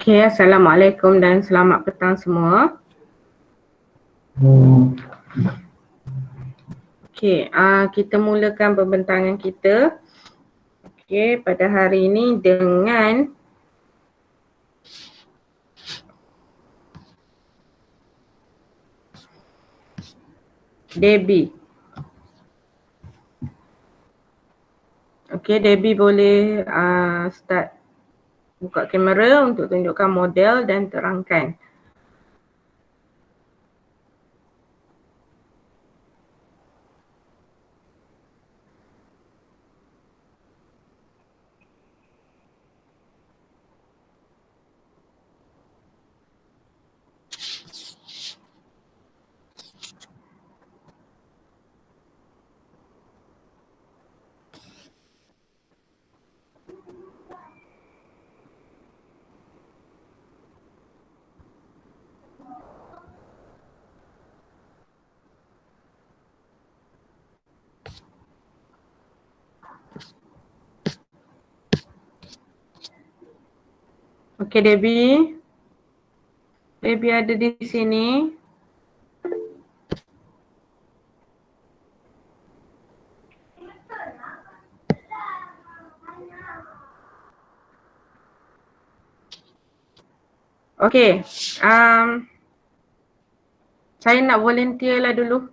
Okey, Assalamualaikum dan selamat petang semua. Okey, kita mulakan pembentangan kita. Okey, pada hari ini dengan Debbie. Okey, Debbie boleh start buka kamera untuk tunjukkan model dan terangkan. Okey, Debbie. Debbie ada di sini. Okey, saya nak volunteer lah dulu.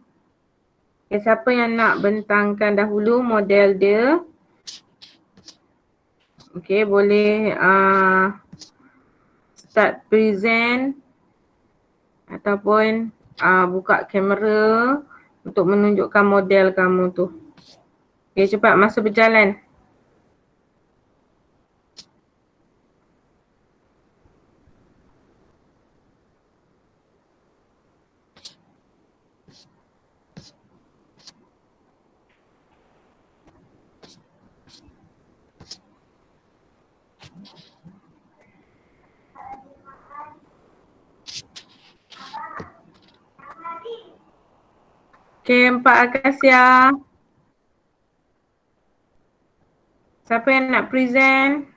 Okay, siapa yang nak bentangkan dahulu model dia? Okey, boleh start present ataupun buka kamera untuk menunjukkan model kamu tu. Okey, cepat masa berjalan. Okey, Pak Akasia. Siapa yang nak present?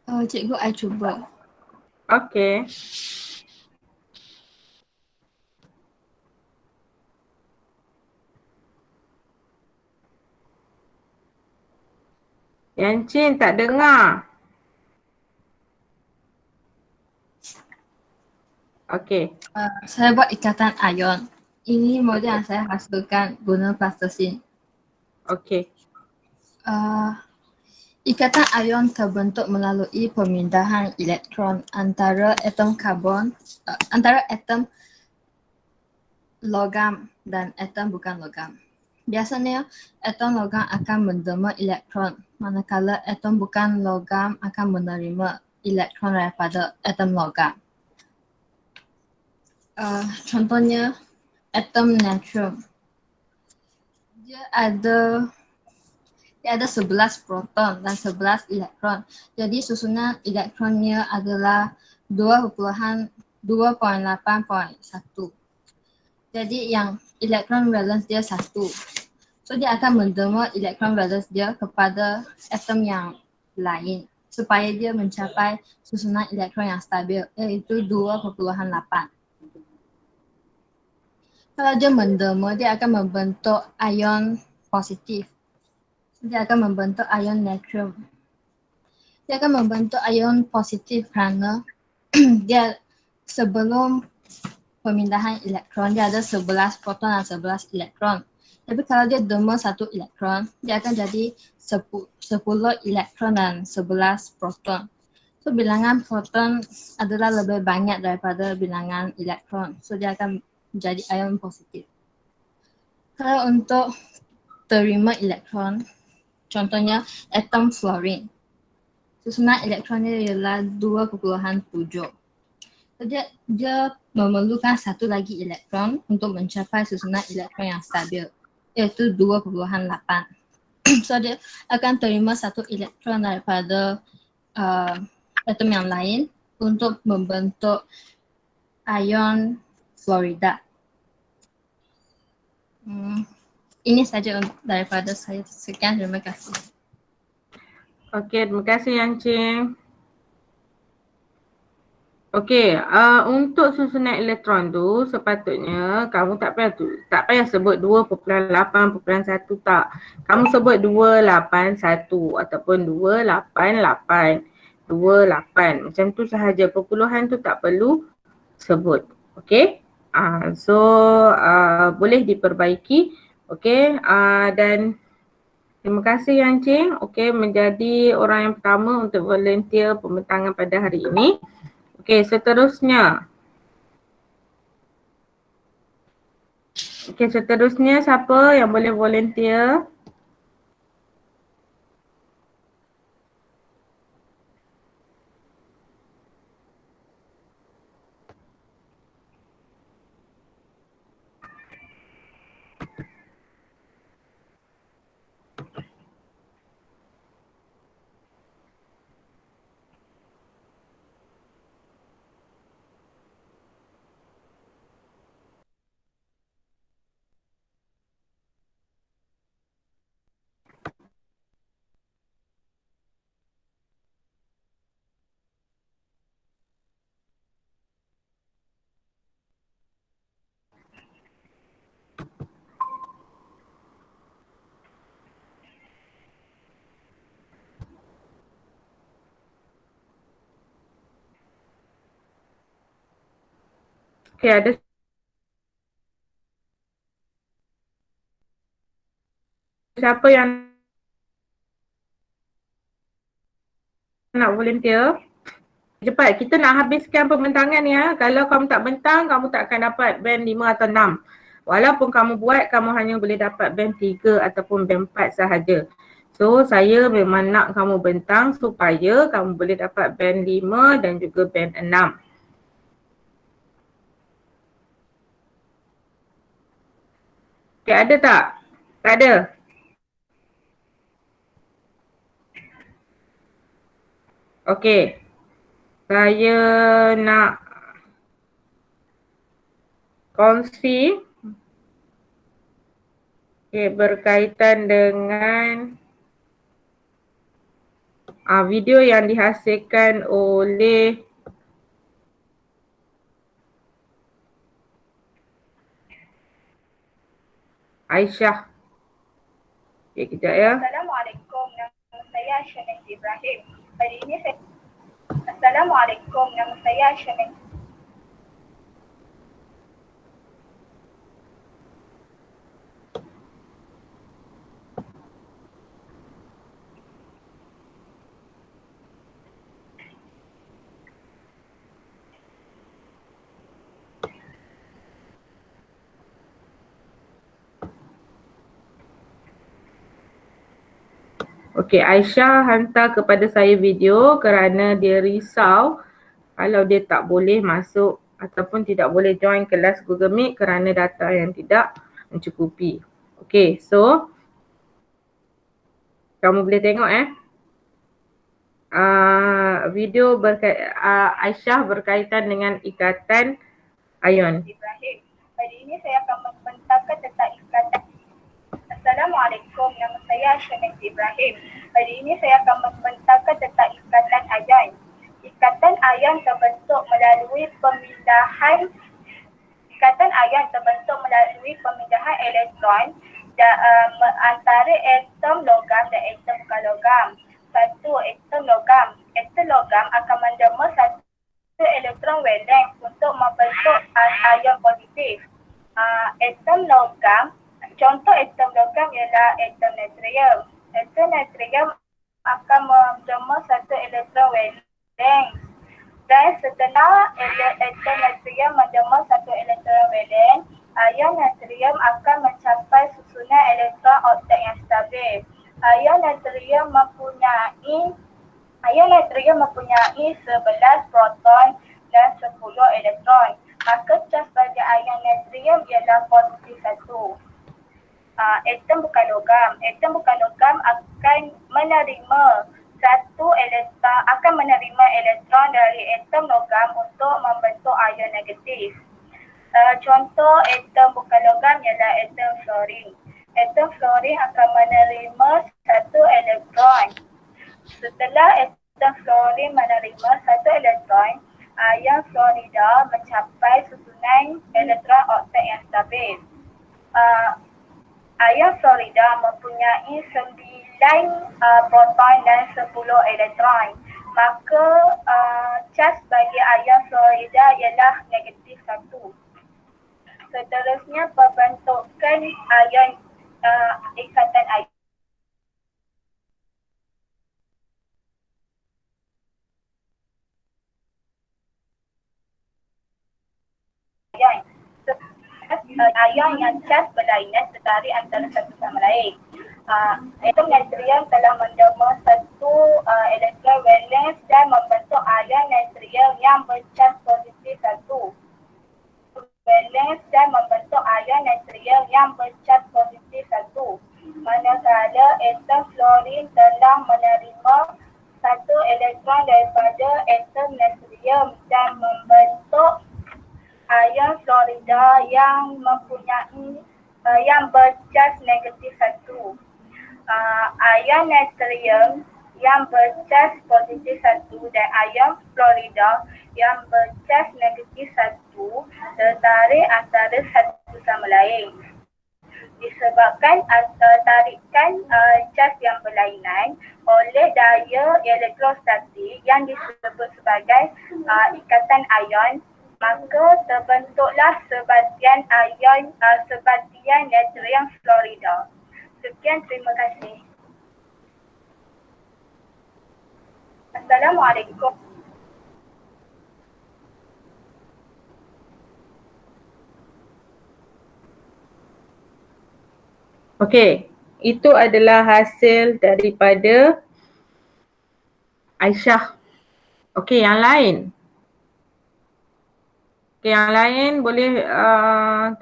Cikgu, I cuba. Okey. Yang Chin tak dengar. Okey. Saya buat ikatan ion. Ini model yang saya hasilkan guna plastisin. Okey. Ikatan ion terbentuk melalui pemindahan elektron antara atom karbon, antara atom logam dan atom bukan logam. Biasanya atom logam akan menerima elektron, manakala atom bukan logam akan menerima elektron daripada atom logam. Contohnya atom natrium. Dia ada 11 proton dan 11 elektron. Jadi susunan elektronnya adalah 2.8.1. Jadi yang elektron valence dia 1. So dia akan menerima elektron valence dia kepada atom yang lain supaya dia mencapai susunan elektron yang stabil, iaitu 2.8. Kalau dia menerima, dia akan membentuk ion positif. Dia akan membentuk ion natrium. Dia akan membentuk ion positif kerana dia sebelum pemindahan elektron dia ada 11 proton dan 11 elektron. Tapi kalau dia derma 1 elektron, dia akan jadi 10 elektron dan 11 proton. So bilangan proton adalah lebih banyak daripada bilangan elektron. So dia akan menjadi ion positif. Kalau untuk terima elektron, contohnya atom fluorine. Susunan elektronnya ialah 2.7. Dia memerlukan satu lagi elektron untuk mencapai susunan elektron yang stabil, iaitu 2.8. So dia akan terima satu elektron daripada atom yang lain untuk membentuk ion fluorida. Ini saja daripada saya. Sekian, terima kasih. Okey, terima kasih Yang Cing. Okey, untuk susunan elektron tu sepatutnya kamu tak payah sebut 2.8.1 tak. Kamu sebut 281 ataupun 288, 28. Macam tu sahaja, perpuluhan tu tak perlu sebut. Okey? So boleh diperbaiki. Okey, dan terima kasih Yang Cing. Okey, menjadi orang yang pertama untuk volunteer pembentangan pada hari ini. Okey, seterusnya. Okey, seterusnya siapa yang boleh volunteer? Okey, ada siapa yang nak volunteer? Cepat, kita nak habiskan pembentangan ya. Kalau kamu tak bentang, kamu tak akan dapat band 5 atau 6. Walaupun kamu buat, kamu hanya boleh dapat band 3 ataupun band 4 sahaja. So, saya memang nak kamu bentang supaya kamu boleh dapat band 5 dan juga band 6. Okay, ada tak? Tak ada? Okey. Saya nak kongsi berkaitan dengan video yang dihasilkan oleh Aisyah. Okay, kejap ya. Assalamualaikum, nama saya Aisyah Ibrahim. Hari ini saya Assalamualaikum, nama saya Aisyah. Okey, Aisyah hantar kepada saya video kerana dia risau kalau dia tak boleh masuk ataupun tidak boleh join kelas Google Meet kerana data yang tidak mencukupi. Okey, so kamu boleh tengok video Aisyah berkaitan dengan ikatan ion. Ibrahim. Hari ini saya akan membentangkan tentang ikatan. Assalamualaikum, nama saya Aisyah Ibrahim. Hari ini saya akan membentangkan tentang ikatan ion. Ikatan ion terbentuk melalui pemindahan elektron antara atom logam dan atom bukan logam. Satu atom logam akan menderma satu elektron valens untuk membentuk ion positif. Contoh atom logam ialah atom natrium. Atom natrium akan menderma satu elektron valens. Dan setelah atom natrium menderma satu elektron valens, ion natrium akan mencapai susunan elektron oktet yang stabil. Ion natrium mempunyai 11 proton dan 10 elektron. Maka cas pada ion natrium ialah positif 1. Atom bukan logam akan menerima elektron dari atom logam untuk membentuk ion negatif. Contoh atom bukan logam ialah atom fluorine. Atom fluorine akan menerima satu elektron Setelah atom fluorin menerima satu elektron, ion fluorida mencapai susunan elektron oktet yang stabil. Ion fluorida mempunyai 9 proton dan 10 elektron. Maka cas bagi ion fluorida ialah negatif 1. Seterusnya pembentukan ion ikatan ion. Ion yang cas berlainan tertarik antara satu sama lain. Atom natrium telah menderma satu elektron valens dan membentuk ion natrium yang bercas positif 1. Valens dan membentuk ion natrium yang bercas positif 1. Manakala atom fluorin telah menerima satu elektron daripada atom natrium dan membentuk ion fluorida yang mempunyai yang bercas negatif 1. Ion natrium yang bercas positif 1 dan ion fluorida yang bercas negatif 1 tertarik antara satu sama lain. Disebabkan tarikan cas yang berlainan oleh daya elektrostatik yang disebut sebagai ikatan ion, maka terbentuklah sebatian ion sebatian natrium fluorida. Sekian, terima kasih. Assalamualaikum. Okey, itu adalah hasil daripada Aisyah. Okey, yang lain. Okey, yang lain boleh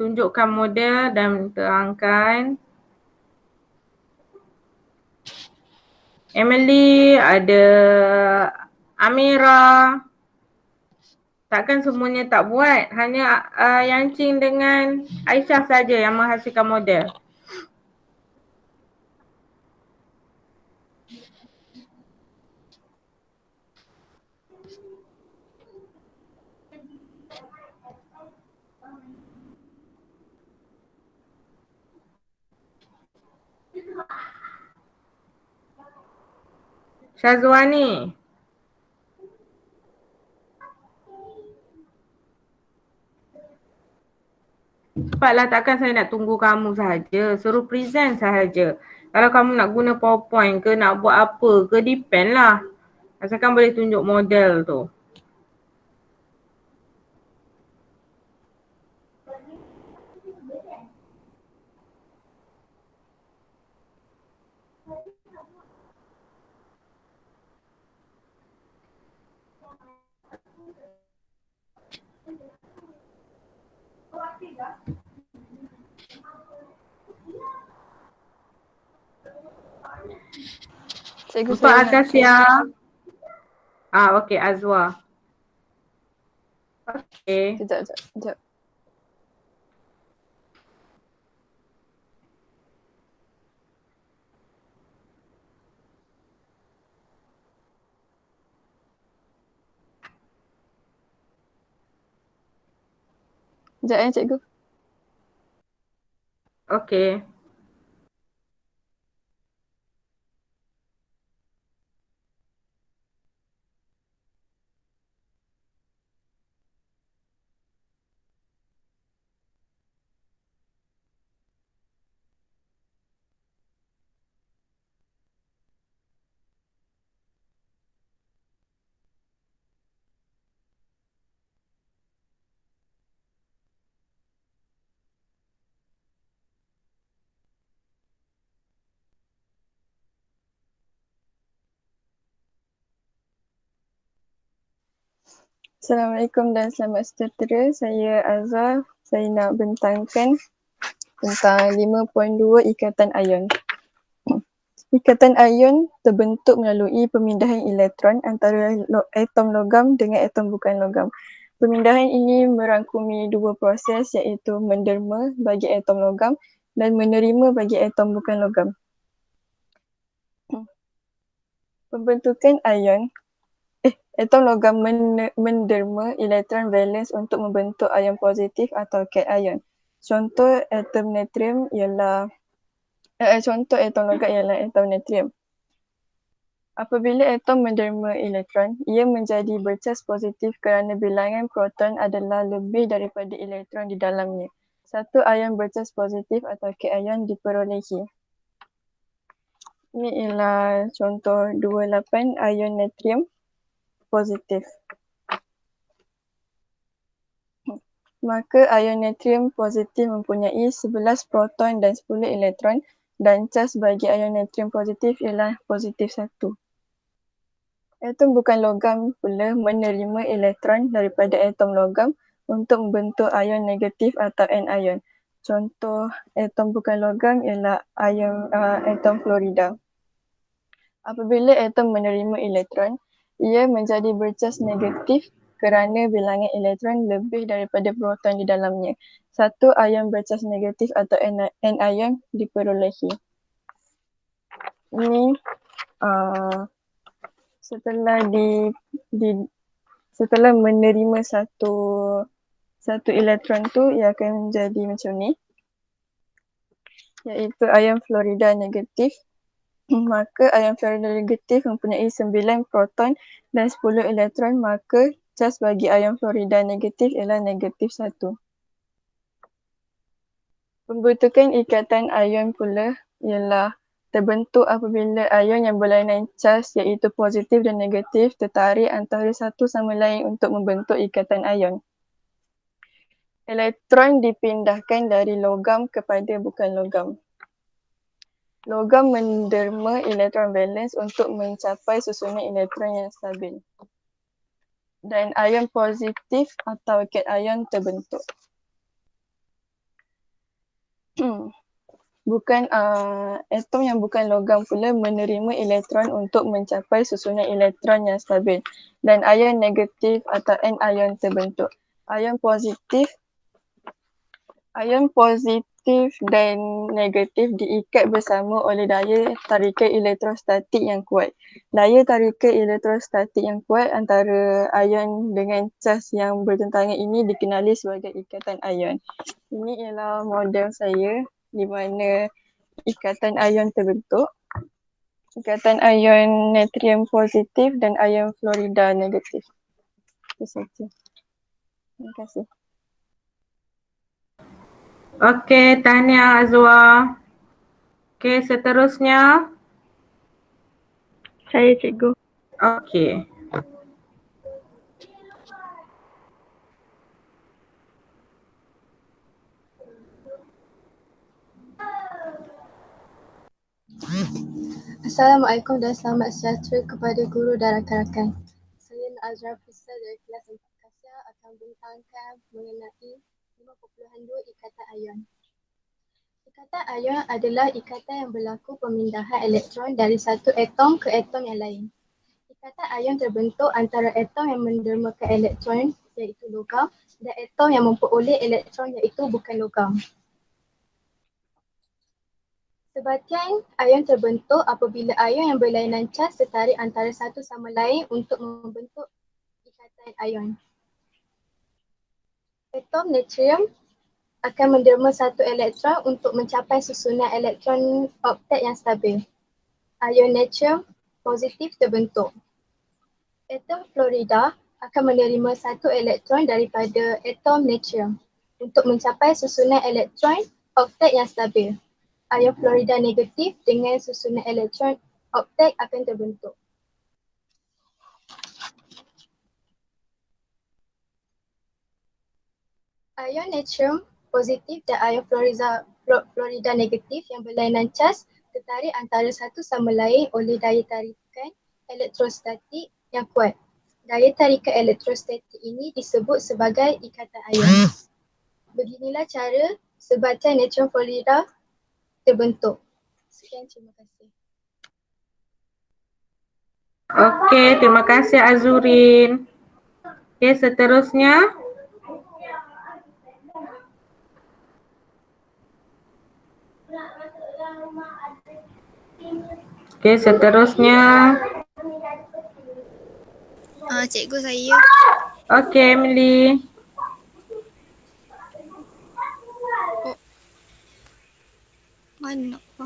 tunjukkan model dan terangkan. Emily, ada Amira. Takkan semuanya tak buat, hanya Yancing dengan Aisyah saja yang menghasilkan model. Syazwani. Cepatlah, takkan saya nak tunggu kamu sahaja. Suruh present sahaja. Kalau kamu nak guna PowerPoint ke nak buat apa ke, depend lah. Asalkan boleh tunjuk model tu. Cikgu Untuk saya Akasia. Okey, Azwa. Okey. Sekejap. Sekejap cikgu. Okey. Assalamualaikum dan selamat sejahtera. Saya Azhar. Saya nak bentangkan tentang 5.2 ikatan ion. Ikatan ion terbentuk melalui pemindahan elektron antara atom logam dengan atom bukan logam. Pemindahan ini merangkumi dua proses, iaitu menderma bagi atom logam dan menerima bagi atom bukan logam. Pembentukan atom logam menderma elektron valens untuk membentuk ion positif atau cation. Contoh atom natrium ialah contoh atom logam ialah atom natrium. Apabila atom menderma elektron, ia menjadi bercas positif kerana bilangan proton adalah lebih daripada elektron di dalamnya. Satu ion bercas positif atau cation diperolehi. Ini ialah contoh 28 ion natrium positif. Maka ion natrium positif mempunyai 11 proton dan 10 elektron dan cas bagi ion natrium positif ialah positif 1. Atom bukan logam pula menerima elektron daripada atom logam untuk membentuk ion negatif atau anion. Contoh atom bukan logam ialah atom fluorida. Apabila atom menerima elektron, ia menjadi bercas negatif kerana bilangan elektron lebih daripada proton di dalamnya. Satu ion bercas negatif atau anion diperolehi. Ini setelah menerima satu elektron tu, ia akan menjadi macam ni, iaitu ion fluorida negatif. Maka ion fluorida negatif mempunyai 9 proton dan 10 elektron, maka cas bagi ion fluorida negatif ialah negatif 1. Pembentukan ikatan ion pula ialah terbentuk apabila ion yang berlainan cas iaitu positif dan negatif tertarik antara satu sama lain untuk membentuk ikatan ion. Elektron dipindahkan dari logam kepada bukan logam. Logam menderma elektron valens untuk mencapai susunan elektron yang stabil. Dan ion positif atau cation terbentuk. Atom yang bukan logam pula menerima elektron untuk mencapai susunan elektron yang stabil. Dan ion negatif atau anion terbentuk. Ion positif dan negatif diikat bersama oleh daya tarikan elektrostatik yang kuat. Daya tarikan elektrostatik yang kuat antara ion dengan cas yang bertentangan ini dikenali sebagai ikatan ion. Ini ialah model saya di mana ikatan ion terbentuk. Ikatan ion natrium positif dan ion fluorida negatif. Itu saja. Terima kasih. Okey, tahniah Azwa. Okey, seterusnya. Saya cikgu. Okey. Assalamualaikum dan selamat sejahtera kepada guru dan rakan-rakan. Saya Azra Fisa dari kelas 4 Kasia akan membentangkan mengenai 5.2 ikatan ion. Ikatan ion adalah ikatan yang berlaku pemindahan elektron dari satu atom ke atom yang lain. Ikatan ion terbentuk antara atom yang mendermakan elektron iaitu logam dan atom yang memperoleh elektron iaitu bukan logam. Sebahagian ion terbentuk apabila ion yang berlainan cas tertarik antara satu sama lain untuk membentuk ikatan ion. Atom natrium akan menderma satu elektron untuk mencapai susunan elektron oktet yang stabil. Ion natrium positif terbentuk. Atom fluorida akan menerima satu elektron daripada atom natrium untuk mencapai susunan elektron oktet yang stabil. Ion fluorida negatif dengan susunan elektron oktet akan terbentuk. Ion natrium positif dan ion fluorida negatif yang berlainan cas tertarik antara satu sama lain oleh daya tarikan elektrostatik yang kuat. Daya tarikan elektrostatik ini disebut sebagai ikatan ion. Beginilah cara sebatian natrium fluorida terbentuk. Sekian, terima kasih. Okey, terima kasih Azurin. Okey, seterusnya. Okey, seterusnya Cikgu saya. Okey, Emily. Mana apa?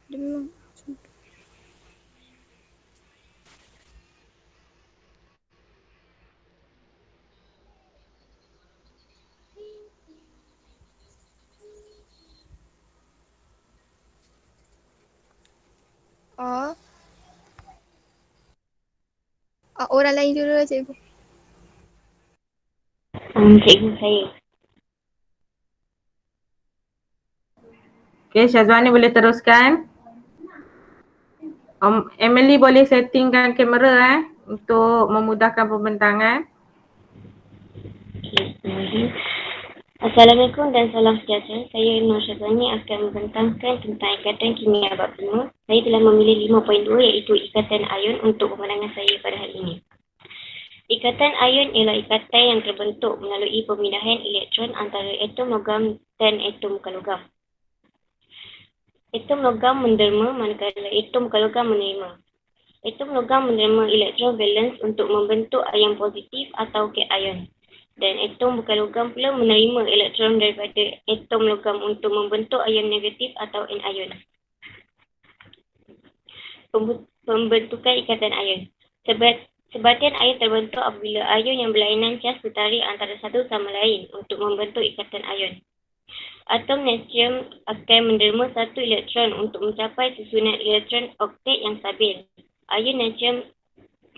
Dia memang. Oh. Orang lain dulu lah cikgu. Cikgu saya. Okey, Syazwani boleh teruskan. Emily boleh settingkan kamera untuk memudahkan pembentangan. Okay. Assalamualaikum dan salam sejahtera. Saya Nur Syazwani akan membentangkan tentang ikatan kimia bab 5. Saya telah memilih 5.2 iaitu ikatan ion untuk pemandangan saya pada hari ini. Ikatan ion ialah ikatan yang terbentuk melalui pemindahan elektron antara atom logam dan atom bukan logam. Atom logam menderma manakala atom bukan logam menerima. Atom logam menerima elektron valence untuk membentuk ion positif atau cation. Dan atom bukan logam pula menerima elektron daripada atom logam untuk membentuk ion negatif atau anion. Pembentukan ikatan ion. Sebatian ion terbentuk apabila ion yang berlainan cas tertarik antara satu sama lain untuk membentuk ikatan ion. Atom natrium akan menerima satu elektron untuk mencapai susunan elektron oktet yang stabil. Ion natrium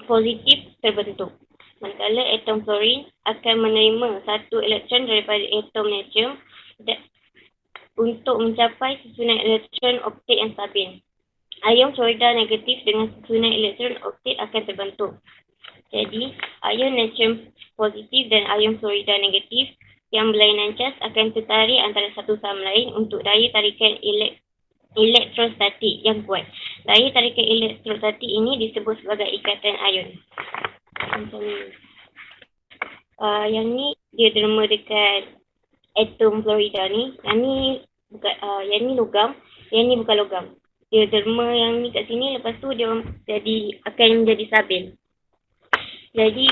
positif terbentuk. Manakala atom fluorine akan menerima satu elektron daripada atom natrium untuk mencapai susunan elektron oktet yang stabil. Ion fluorida negatif dengan susunan elektron oktet akan terbentuk. Jadi, ion natrium positif dan ion fluorida negatif yang berlainan cas akan tertarik antara satu sama lain untuk daya tarikan elektrostatik yang kuat. Daya tarikan elektrostatik ini disebut sebagai ikatan ion. Macam ni. Yang ni dia derma dekat atom fluorida ni. Yang ni bukan yang ni logam, yang ni bukan logam. Dia derma yang ni kat sini, lepas tu dia akan menjadi stabil. Jadi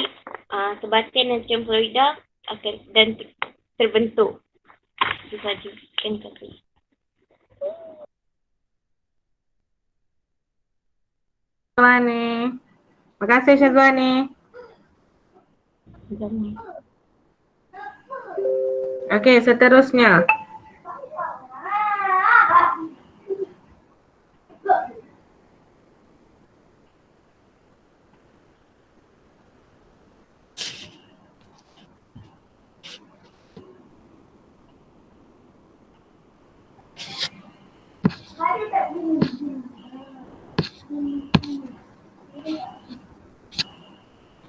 sebatian natrium fluorida akan dan terbentuk. Itu saja. Terima kasih. Syazwani. Terima kasih Syazwani. Okey, seterusnya.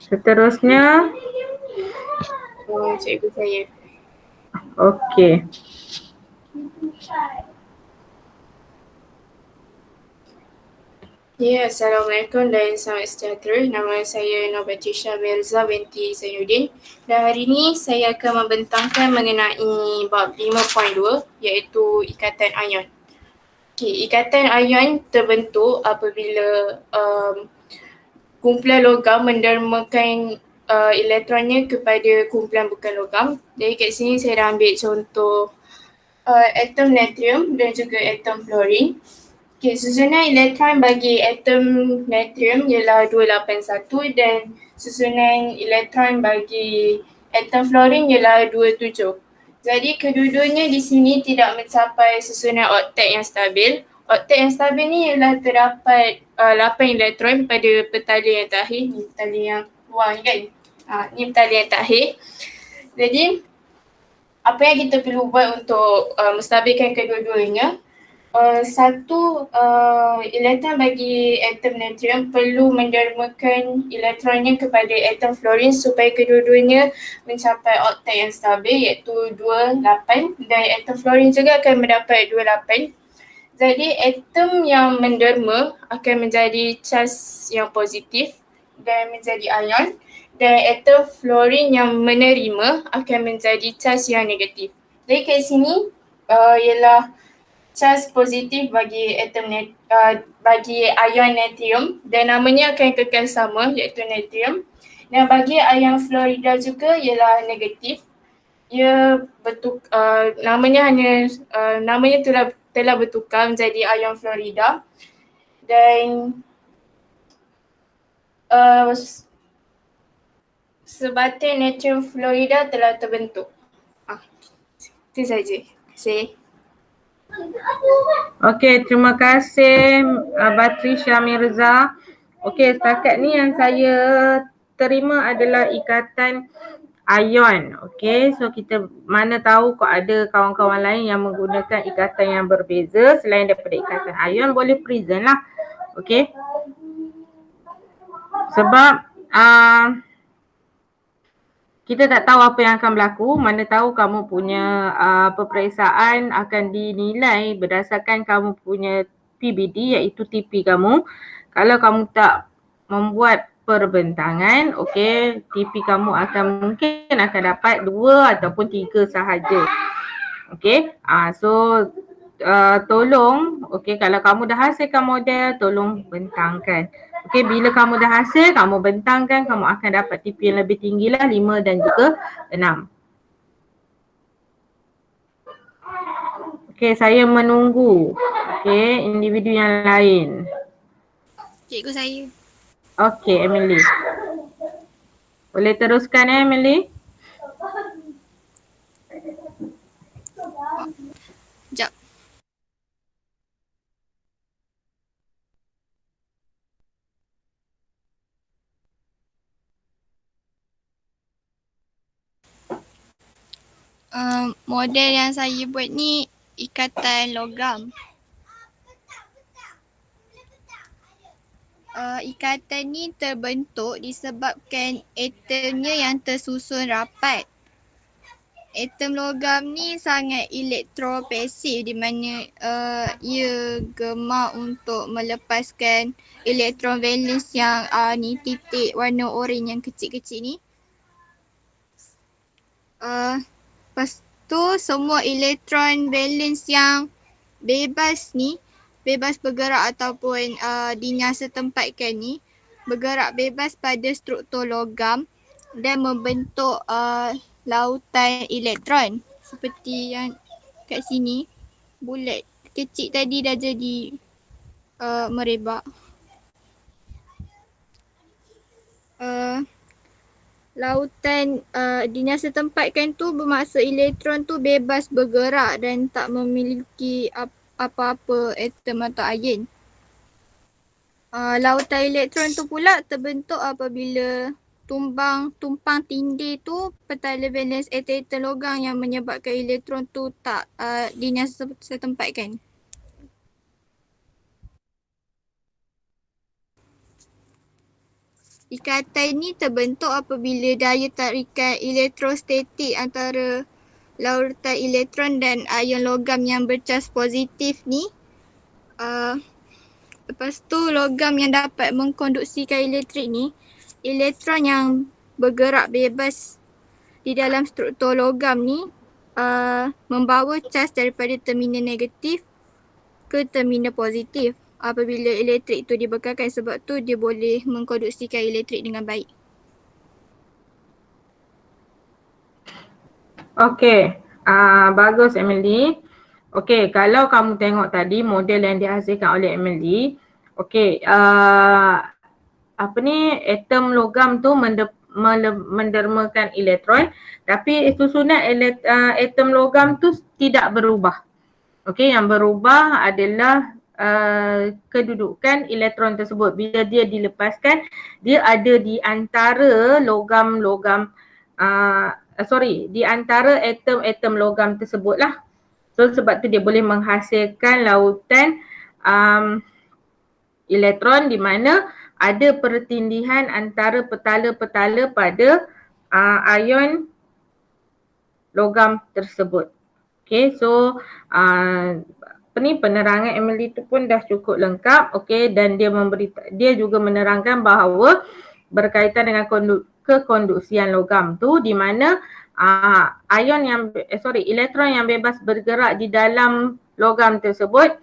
Seterusnya. Cikgu saya. Okey. Ya, Assalamualaikum dan selamat sejahtera. Nama saya Nobatisha Mirza binti Zainuddin. Dan hari ini saya akan membentangkan mengenai bab 5.2 iaitu ikatan ion. Okay, ikatan ion terbentuk apabila kumpulan logam mendermakan elektronnya kepada kumpulan bukan logam. Jadi kat sini saya dah ambil contoh atom natrium dan juga atom fluorine. Okay, susunan elektron bagi atom natrium ialah 281 dan susunan elektron bagi atom fluorine ialah 27. Jadi kedua-duanya di sini tidak mencapai susunan oktet yang stabil. Oktet yang stabil ni ialah terdapat 8 elektron pada petala yang terakhir. Ni petala yang luar ni kan. Ni petala yang terakhir. Jadi apa yang kita perlu buat untuk menstabilkan kedua-duanya? Satu elektron bagi atom natrium perlu mendermakan elektronnya kepada atom fluorine supaya kedua-duanya mencapai oktet yang stabil iaitu 28 dan atom fluorine juga akan mendapat 28. Jadi atom yang menderma akan menjadi cas yang positif dan menjadi ion, dan atom fluorine yang menerima akan menjadi cas yang negatif. Jadi kat sini ialah cas positif bagi atom bagi ion natrium dan namanya akan kekal sama iaitu natrium. Dan bagi ion fluorida juga ialah negatif. Ia namanya telah bertukar menjadi ion fluorida dan sebatin natrium fluorida telah terbentuk. Itu saja. Terima kasih. Okey, terima kasih Batrisha Mirza. Okey, setakat ni yang saya terima adalah ikatan ion. Okey, so kita mana tahu kok ada kawan-kawan lain yang menggunakan ikatan yang berbeza selain daripada ikatan ion, boleh present lah. Okey. Sebab kita tak tahu apa yang akan berlaku, mana tahu kamu punya peperiksaan akan dinilai berdasarkan kamu punya PBD iaitu TP kamu. Kalau kamu tak membuat perbentangan, okey, TP kamu mungkin akan dapat 2 ataupun 3 sahaja. Okey, so tolong, okey, kalau kamu dah hasilkan model, tolong bentangkan. Okey, bila kamu dah hasil, kamu bentangkan, kamu akan dapat TP yang lebih tinggi lah, 5 dan juga 6. Okey, saya menunggu, okey, individu yang lain. Cikgu saya. Okey, Emily. Boleh teruskan Emily? Sekejap. Model yang saya buat ni ikatan logam. Ikatan ni terbentuk disebabkan atomnya yang tersusun rapat. Atom logam ni sangat elektropasif di mana ia gemar untuk melepaskan elektron valence yang ni titik warna oranye yang kecil-kecil ni. Lepas tu semua elektron valence yang bebas ni, bebas bergerak ataupun dinyasa tempatkan ni, bergerak bebas pada struktur logam dan membentuk lautan elektron seperti yang kat sini, bulat kecil tadi dah jadi merebak. Lautan dinyasa tempatkan tu bermaksud elektron tu bebas bergerak dan tak memiliki apa-apa atom atau ion. Lautan elektron tu pula terbentuk apabila tumpang tindih tu petala valence atom logam yang menyebabkan elektron tu tak dinyasa setempatkan. Ikatan ni terbentuk apabila daya tarikan elektrostatik antara lautan elektron dan ion logam yang bercas positif ni. Lepas tu logam yang dapat mengkonduksikan elektrik ni, elektron yang bergerak bebas di dalam struktur logam ni membawa cas daripada terminal negatif ke terminal positif. Apabila elektrik tu dibekalkan, sebab tu dia boleh mengkonduksikan elektrik dengan baik. Okey, Bagus Emily. Okey, kalau kamu tengok tadi model yang dihasilkan oleh Emily, okey, atom logam tu mendermakan elektron, tapi susunan atom logam tu tidak berubah. Okey, yang berubah adalah kedudukan elektron tersebut. Bila dia dilepaskan, dia ada di antara di antara atom-atom logam tersebut lah. So sebab tu dia boleh menghasilkan lautan elektron di mana ada pertindihan antara petala-petala pada ion logam tersebut. Okay, so penerangan Emily tu pun dah cukup lengkap, okey, dan dia juga menerangkan bahawa berkaitan dengan kekonduksian logam tu di mana elektron yang bebas bergerak di dalam logam tersebut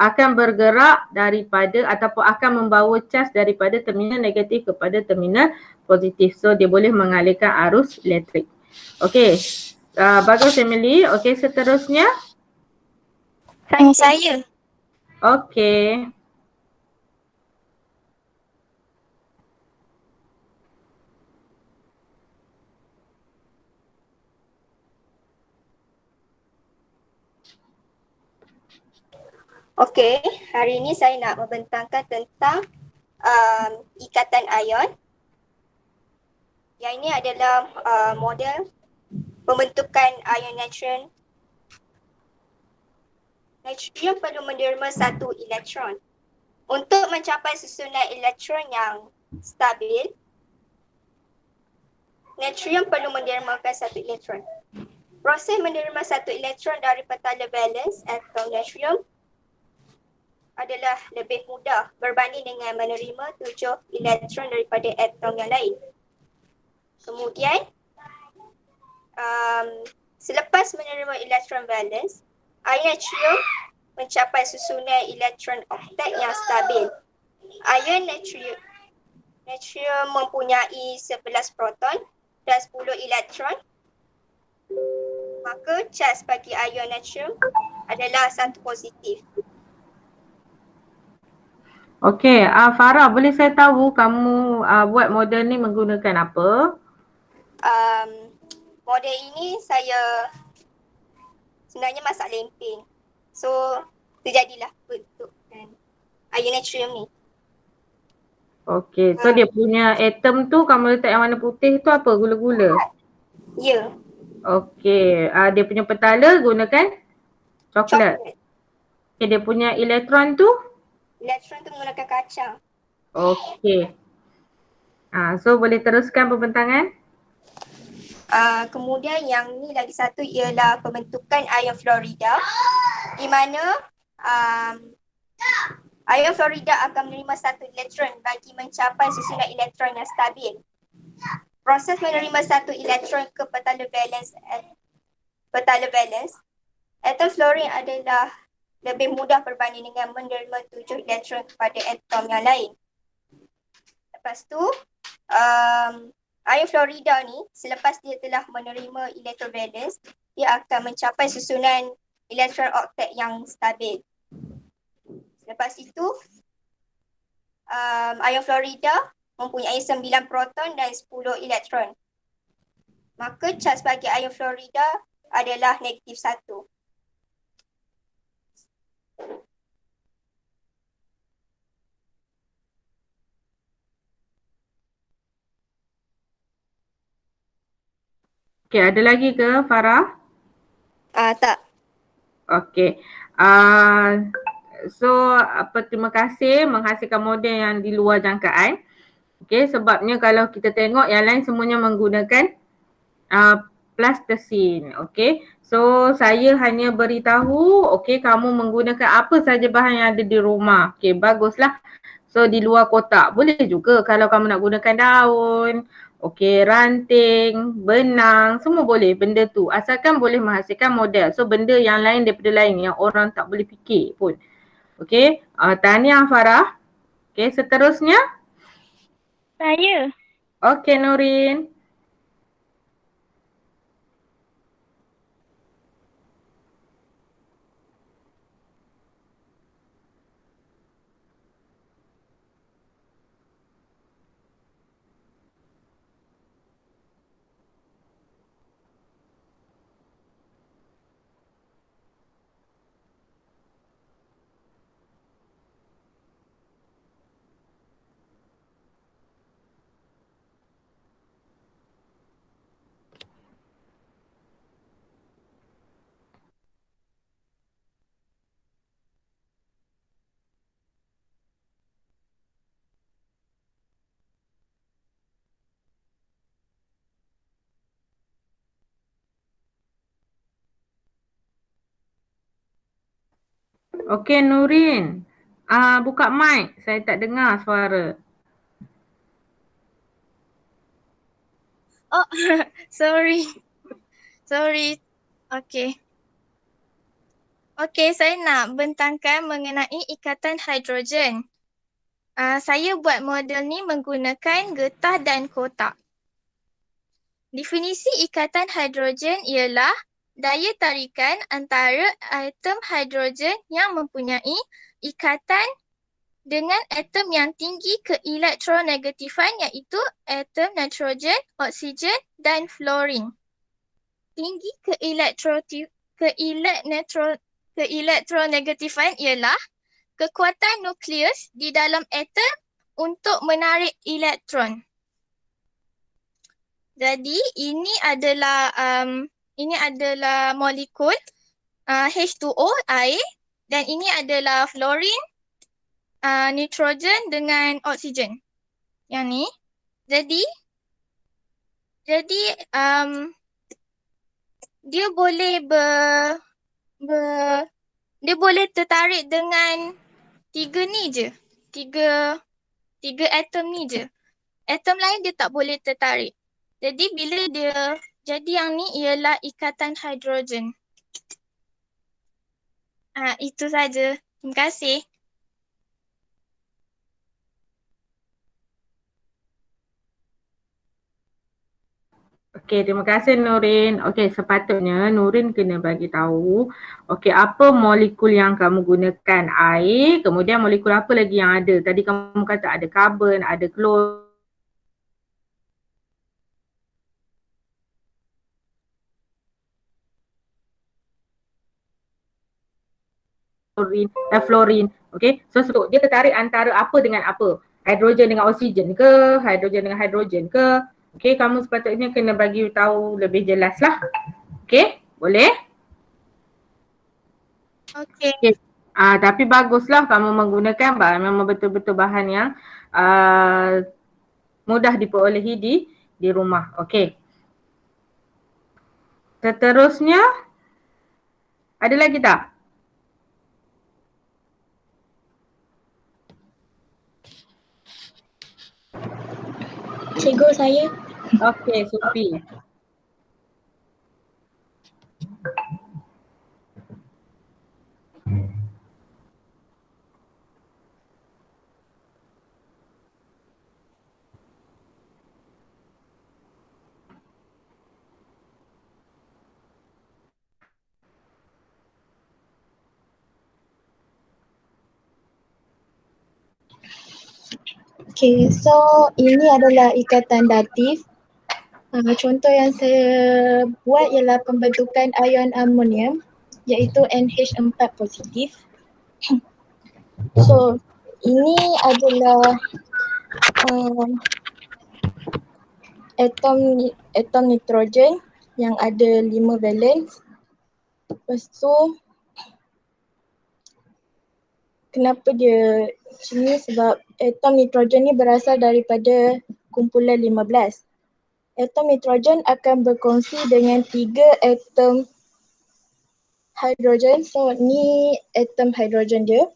akan bergerak daripada ataupun akan membawa cas daripada terminal negatif kepada terminal positif. So dia boleh mengalirkan arus elektrik. Okey. Bagus Emily. Okey, seterusnya. Saya. Okey. Okey, hari ini saya nak membentangkan tentang ikatan ion. Yang ini adalah model pembentukan ion natrium. Natrium perlu menerima satu elektron. Untuk mencapai susunan elektron yang stabil, natrium perlu menerima satu elektron. Proses menerima satu elektron dari petala valens atom natrium adalah lebih mudah berbanding dengan menerima 7 elektron daripada atom yang lain. Kemudian, selepas menerima elektron valens, ion natrium mencapai susunan elektron oktet yang stabil. Ion natrium mempunyai 11 proton dan 10 elektron. Maka cas bagi ion natrium adalah 1 positif. Okey, Farah, boleh saya tahu kamu buat model ni menggunakan apa? Model ini saya sebenarnya masak lempeng. So, terjadilah bentukan ion natrium ni. Okey, so dia punya atom tu kamu letak yang warna putih tu apa? Gula-gula? Ya. Okey, dia punya petala gunakan coklat. Okey, dia punya elektron tu? Elektron tu menggunakan kacang. Okey. So boleh teruskan pembentangan? Kemudian yang ni lagi satu ialah pembentukan ion fluorida, di mana ion fluorida akan menerima satu elektron bagi mencapai susunan elektron yang stabil. Proses menerima satu elektron ke petala valens, atom fluorine adalah lebih mudah berbanding dengan menerima 7 elektron kepada atom yang lain. Lepas tu, ion fluorida ni selepas dia telah menerima elektron valens, dia akan mencapai susunan elektron oktet yang stabil. Lepas itu, ion fluorida mempunyai 9 proton dan 10 elektron. Maka cas bagi ion fluorida adalah negatif 1. Okey, ada lagi ke Farah? Tak. Okey. Terima kasih menghasilkan model yang di luar jangkaan. Okey, sebabnya kalau kita tengok yang lain semuanya menggunakan plastisin. Okey. So saya hanya beritahu, okey, kamu menggunakan apa saja bahan yang ada di rumah. Okey, baguslah. So di luar kotak. Boleh juga kalau kamu nak gunakan daun, okey, ranting, benang, semua boleh benda tu. Asalkan boleh menghasilkan model. So benda yang lain daripada lain yang orang tak boleh fikir pun. Okey, tahniah Farah. Okey, seterusnya. Saya. Okey Nurin. Okey Nurin. Buka mic. Saya tak dengar suara. Oh, sorry. Sorry. Okay. Okey, saya nak bentangkan mengenai ikatan hidrogen. Saya buat model ni menggunakan getah dan kotak. Definisi ikatan hidrogen ialah daya tarikan antara atom hidrogen yang mempunyai ikatan dengan atom yang tinggi keelektronegatifan iaitu atom nitrogen, oksigen dan fluorine. Tinggi keelektronegatifan ialah kekuatan nukleus di dalam atom untuk menarik elektron. Jadi ini adalah molekul H2O air dan ini adalah fluorine, nitrogen dengan oksigen. Yang ni. Jadi dia boleh dia boleh tertarik dengan tiga ni je. Tiga atom ni je. Atom lain dia tak boleh tertarik. Jadi bila dia jadi yang ni ialah ikatan hidrogen. Itu saja. Terima kasih. Okey, terima kasih Nurin. Okey, sepatutnya Nurin kena bagi tahu okey apa molekul yang kamu gunakan. Air, kemudian molekul apa lagi yang ada? Tadi kamu kata ada karbon, ada klorin, fluorine. Okey. So dia tertarik antara apa dengan apa? Hidrogen dengan oksigen ke? Hidrogen dengan hidrogen ke? Okey, kamu sepatutnya kena bagi tahu lebih jelas lah. Okey, boleh? Okey. Okay. Tapi baguslah kamu menggunakan memang betul-betul bahan yang mudah diperolehi di rumah. Okey. Seterusnya ada lagi tak? Cikgu saya. Okey, Sufi. Okay, so ini adalah ikatan datif. Contoh yang saya buat ialah pembentukan ion amonium iaitu NH4 positif. So ini adalah atom nitrogen yang ada 5 valence. Lepas tu kenapa dia sini sebab atom nitrogen ni berasal daripada kumpulan 15. Atom nitrogen akan berkongsi dengan 3 atom hidrogen. So ni atom hidrogen dia.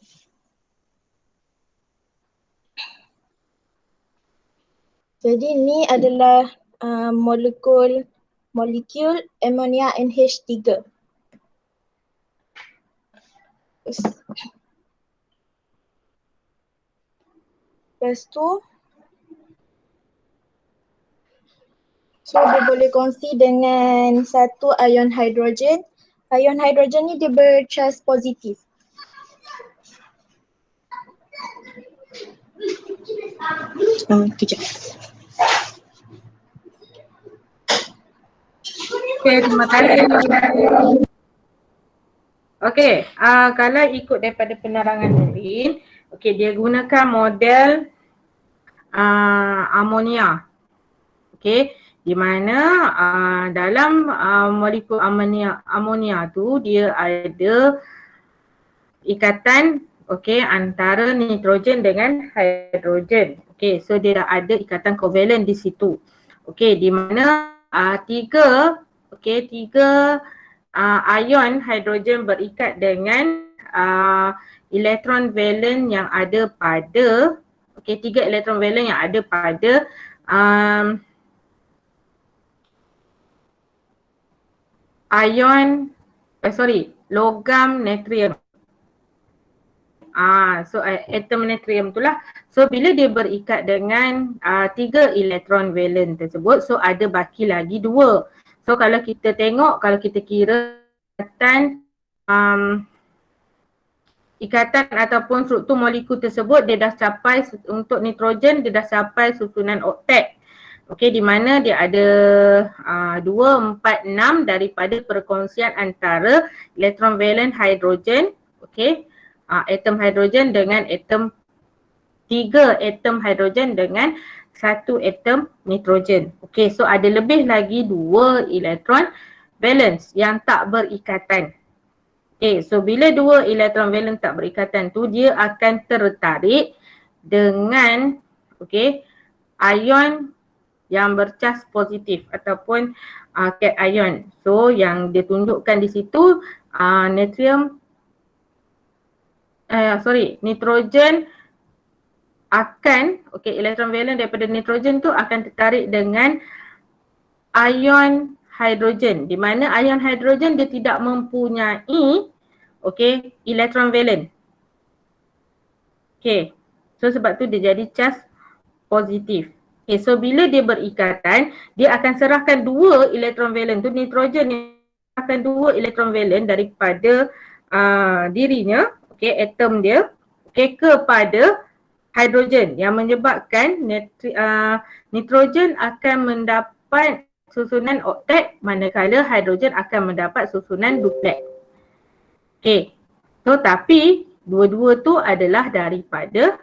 Jadi ni adalah molekul amonia NH3. Lepas tu so dia boleh kongsi dengan satu ion hidrogen. Ion hidrogen ni dia bercharge positif. Kejap. Okey, terima kasih. Okey, kalau ikut daripada penerangan Nurin, okey dia gunakan model amonia. Okey, di mana dalam molekul amonia tu dia ada ikatan antara nitrogen dengan hidrogen. Okey, so dia dah ada ikatan kovalen di situ. Okey, di mana tiga ion hidrogen berikat dengan elektron valen yang ada pada tiga elektron valen yang ada pada logam natrium. So atom natrium tu lah. So bila dia berikat dengan 3 elektron valen tersebut, so ada baki lagi 2. So kalau kita tengok, kalau kita kira ikatan ataupun struktur molekul tersebut, dia dah capai, untuk nitrogen dia dah capai susunan oktet. Okey, di mana dia ada 2, 4, 6 daripada perkongsian antara elektron valen hidrogen, okey, atom hidrogen dengan atom 3 atom hidrogen dengan 1 atom nitrogen. Okey, so ada lebih lagi 2 elektron valence yang tak berikatan. Okey, so bila 2 elektron valence tak berikatan tu, dia akan tertarik dengan ion yang bercas positif ataupun cation ion. So yang ditunjukkan di situ nitrogen akan, elektron valen daripada nitrogen tu akan tertarik dengan ion hidrogen, di mana ion hidrogen dia tidak mempunyai elektron valen. So sebab tu dia jadi cas positif. So bila dia berikatan, dia akan serahkan 2 elektron valen tu, nitrogen yang akan 2 elektron valen daripada dirinya, atom dia, kepada hidrogen, yang menyebabkan nitrogen akan mendapat susunan oktet, manakala hidrogen akan mendapat susunan duplet. So tapi dua-dua tu adalah daripada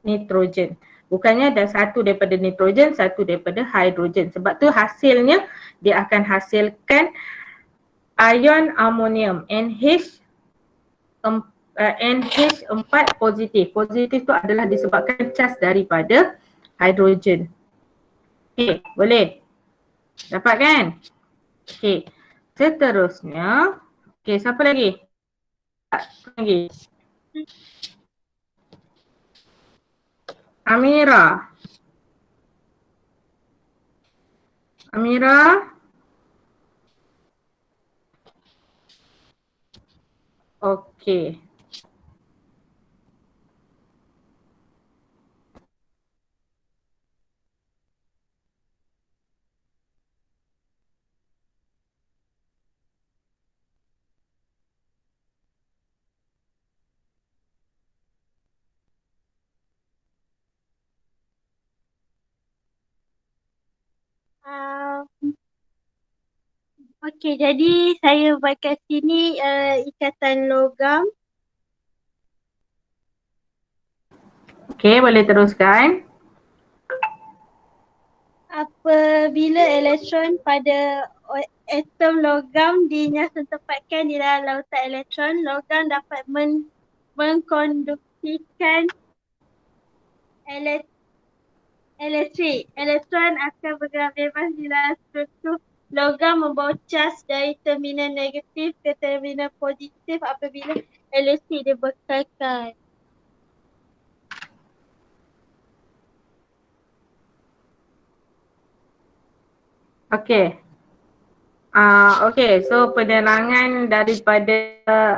nitrogen. Bukannya ada satu daripada nitrogen, satu daripada hidrogen. Sebab tu hasilnya dia akan hasilkan ion amonium, NH4 positif. Positif tu adalah disebabkan cas daripada hidrogen. Boleh? Dapat kan? Seterusnya, siapa lagi? Lagi. Amira. Okey. Okey, jadi saya buat kat sini ikatan logam. Okey, boleh teruskan. Apabila elektron pada atom logam ditempatkan di dalam lautan elektron, logam dapat mengkonduksikan elektrik. Elektron akan bergerak bebas di dalam struktur logam, membawa cas dari terminal negatif ke terminal positif apabila elektrik dibekalkan. So penerangan daripada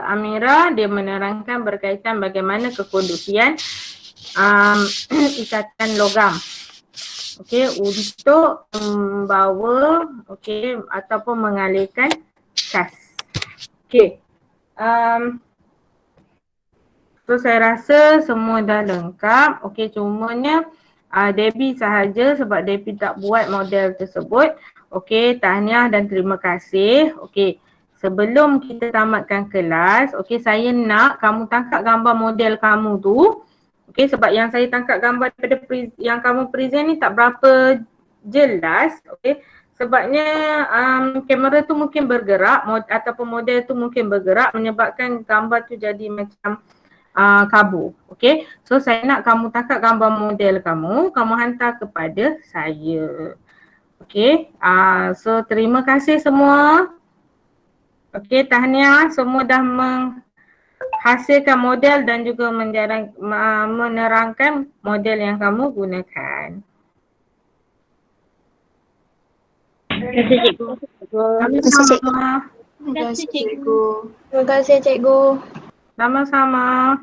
Amira, dia menerangkan berkaitan bagaimana kekonduksian ikatan logam. Untuk membawa ataupun mengalirkan cas. So saya rasa semua dah lengkap. Cumanya Debbie sahaja, sebab Debbie tak buat model tersebut. Tahniah dan terima kasih. Sebelum kita tamatkan kelas, saya nak kamu tangkap gambar model kamu tu. Sebab yang saya tangkap gambar daripada yang kamu present ni tak berapa jelas. Sebabnya kamera tu mungkin bergerak ataupun model tu mungkin bergerak, menyebabkan gambar tu jadi macam kabur. So saya nak kamu tangkap gambar model kamu hantar kepada saya. So terima kasih semua. Tahniah, semua dah menghasilkan model dan juga menerangkan model yang kamu gunakan. Terima kasih, Cikgu. Sama-sama. Terima kasih cikgu. Terima kasih cikgu. Sama-sama.